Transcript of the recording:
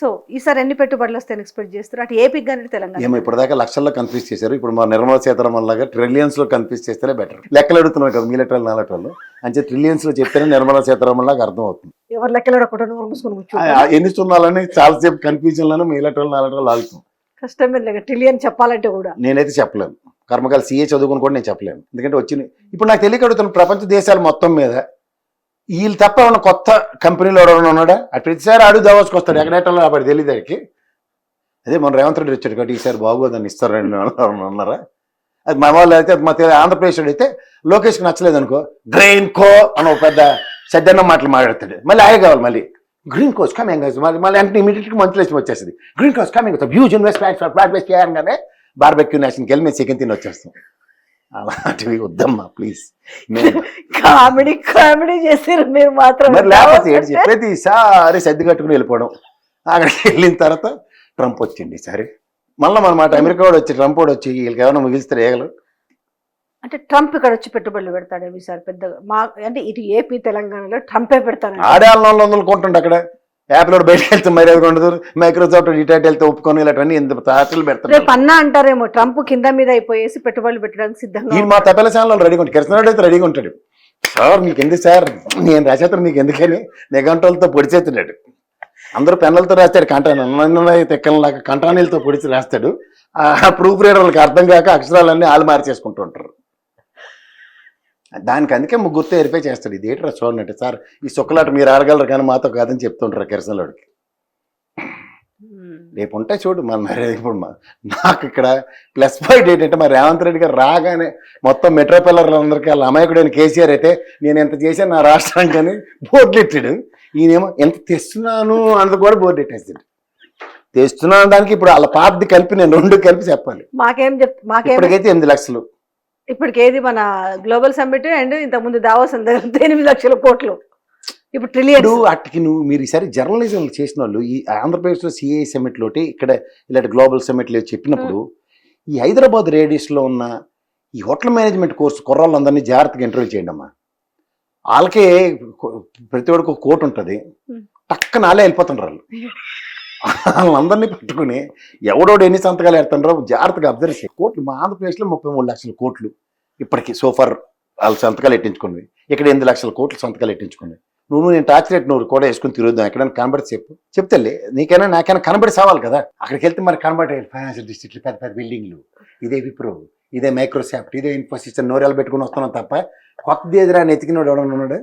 So ఈసారి ఎన్ని పెట్టుబడులు వస్తాయని ఎక్స్పెక్ట్ చేస్తారు అటు ఏపీకి కానీ తెలంగాణ? ఏమో ఇప్పటిదాకా లక్షల్లో కన్ఫ్యూజ్ చేశారు. ఇప్పుడు మా నిర్మలా సీతారామన్ లాగా ట్రిలియన్స్లో కన్ఫ్యూజ్ చేస్తేనే బెటర్. లెక్కలు అడుగుతున్నాం కదా, మీ లెటర్లు నా లెటర్లు అంటే ట్రిలియన్స్లో చెప్తేనే నిర్మలా సీతారామన్ లాగా అర్థం అవుతుంది. ఎవరు లెక్కలు ఒకటి మూసుకొని ఎన్ని సున్నాలని చాలాసేపు కన్ఫ్యూజన్లను మీ లెటర్లు నా లెటర్లు ఆగుతాం. కష్టమే ట్రిలియన్ చెప్పాలంటే కూడా నేనైతే చెప్పలేను. కర్మకాల సీఏ చదువుకుని కూడా నేను చెప్పలేను. ఎందుకంటే వచ్చింది ఇప్పుడు నాకు తెలియక అడుగుతాను, ప్రపంచ దేశాలు మొత్తం మీద వీళ్ళు తప్ప ఏమన్నా కొత్త కంపెనీలో ఎవరైనా ఉన్నాడా? అటు ప్రతిసారి అడుగు దావాసుకు వస్తాడు ఎక్కడెట్టలో అప్పుడు తెలియదు దానికి. అదే మన రేవంత్ రెడ్డి వచ్చాడు కాబట్టి ఈసారి బాగోదని ఇస్తారు అన్నారా? అది మా వాళ్ళు అయితే మా ఆంధ్రప్రదేశ్ అయితే లోకేష్కి నచ్చలేదు అనుకో, గ్రెయిన్ కో అని ఒక పెద్ద సద్దన్న మాటలు మాట్లాడతాడు. మళ్ళీ ఆయన కావాలి మళ్ళీ గ్రీన్ కోస్ కమింగ్ మళ్ళీ అంటే ఇమీడియట్గా మంచి లక్ష్యం వచ్చేస్తుంది. Green cos coming huge investment for plot based చేయగానే బార్బెక్యూ నేషన్కి వెళ్ళి మేము చికెన్ తిని వచ్చేస్తాం. అలాంటివి వద్దమ్మా ప్లీజ్. కామెడీ కామెడీ చేసారు మీరు మాత్రం. మరి లేకపోతే ఏంటి చెప్పేది, ఈసారి సర్ది కట్టుకుని వెళ్ళిపోవడం. అక్కడికి వెళ్ళిన తర్వాత ట్రంప్ వచ్చింది సరే మళ్ళీ మన మాట అమెరికా వాడు వచ్చి ట్రంప్ వాడు వచ్చి వీళ్ళకి ఏమైనా మిగిలిస్తారు ఏగలు. అంటే ట్రంప్ ఇక్కడ వచ్చి పెట్టుబడులు పెడతాడు ఈసారి పెద్దగా మా అంటే ఇటు ఏపీ తెలంగాణలో ట్రంపే పెడతాను. ఆడే 400 కొంటుండే అక్కడ. యాప్లో బయటకు వెళ్తే మరి అది ఉండదు. మైక్రోసాఫ్ట్ డిటైట్ వెళ్తే ఒప్పుకొని ఇలాంటివన్నీ ఎంత తాటలు పెడతారు. రేపు అన్నా అంటారేమో ట్రంప్ కింద మీద అయిపోయేసి పెట్టుబడులు పెట్టడానికి సిద్ధంగా. ఈ మా తప్పల ఛానల్ రెడీగా ఉంటాడు, కృష్ణారెడ్డి అయితే రెడీగా ఉంటాడు. సార్ మీకు ఎందుకు సార్, నేను రాసేస్తాను మీకు ఎందుకని నిఘంటులతో పొడిచేస్తున్నాడు. అందరూ పెన్నులతో రాస్తాడు, తెక్కలలాగా కంటానీలతో పొడిచి రాస్తాడు. ఆ ప్రూఫ్ రీడర్లకు అర్థం కాక అక్షరాలన్నీ ఆలు మార్చేసుకుంటూ ఉంటారు. దానికి అందుకే ముగ్గురితో వెరిఫై చేస్తాడు. ఇది ఏంటి చూడండి సార్ ఈ సుక్కలాట మీరు ఆడగలరు కానీ మాతో కాదని చెప్తుంటారు కిరసనలోడికి. రేపు ఉంటే చూడు మన ఇప్పుడు నాకు ఇక్కడ ప్లస్ పాయింట్ ఏంటంటే మరి రేవంత్ రెడ్డి గారు రాగానే మొత్తం మెట్రో పిల్లర్లందరికీ వాళ్ళ అమాయకుడైన కేసీఆర్ అయితే నేను ఎంత చేశాను నా రాష్ట్రానికి అని బోర్డు ఎట్టాడు. ఈయనేమో ఎంత తెస్తున్నాను అన్నది కూడా బోర్డు ఎట్టేస్తాడు. తెస్తున్నాను దానికి ఇప్పుడు వాళ్ళ పాపది కలిపి నేను 2 కలిపి చెప్పాలి. ఇప్పటికైతే 8 లక్షలు. ఇప్పటికి ఏది మన గ్లోబల్ సమ్మిట్ అండ్ ఇంతకుముందు దావోస్ 8 లక్షల కోట్లు ఇప్పుడు ట్రిలియన్. అటుకి మీరు ఈసారి జర్నలిజం చేసిన వాళ్ళు ఈ ఆంధ్రప్రదేశ్లో సిఐ సమ్మిట్ లోటి ఇక్కడ ఇలాంటి గ్లోబల్ సమ్మిట్లు చెప్పినప్పుడు ఈ హైదరాబాద్ రేడియస్లో ఉన్న ఈ హోటల్ మేనేజ్మెంట్ కోర్సు కుర్రాళ్ళందరినీ జాగ్రత్తగా ఇంటర్వ్యూ చేయండి అమ్మా. వాళ్ళకే ప్రతి ఒక్కడికి ఒక కోట్ ఉంటుంది, టక్కన వాళ్ళే వెళ్ళిపోతుండ్రు. వాళ్ళందరినీ పెట్టుకుని ఎవడోడు ఎన్ని సంతకాలు ఎడుతుండ్రో జాగ్రత్తగా అబ్జర్వ్ చేయాలి. కోట్లు మా ఆంధ్రప్రదేశ్లో 33 లక్షల కోట్లు ఇప్పటికి సోఫార్ వాళ్ళు సంతకాలు ఎట్టించుకున్నవి. ఇక్కడ 8 లక్షల కోట్లు సంతకాలు ఎట్టించుకున్నవి. నేను టార్చ్ రేట్ కూడా వేసుకుని తిరుగుదాం ఎక్కడైనా కనబడి చెప్తే నీకైనా నాకైనా కనబడి సావాలి కదా. అక్కడికి వెళ్తే మరి కనబడే ఫైనాన్షియల్ డిస్ట్రిక్ట్లు పెద్ద పెద్ద బిల్డింగ్లు, ఇదే విప్రో, ఇదే మైక్రోసాఫ్ట్, ఇదే ఇన్ఫోసిస్ నోరేలు పెట్టుకుని వస్తున్నాం తప్ప కొత్తది ఎదురా ఎతికినోడు ఎవడన్నా ఉన్నాడు.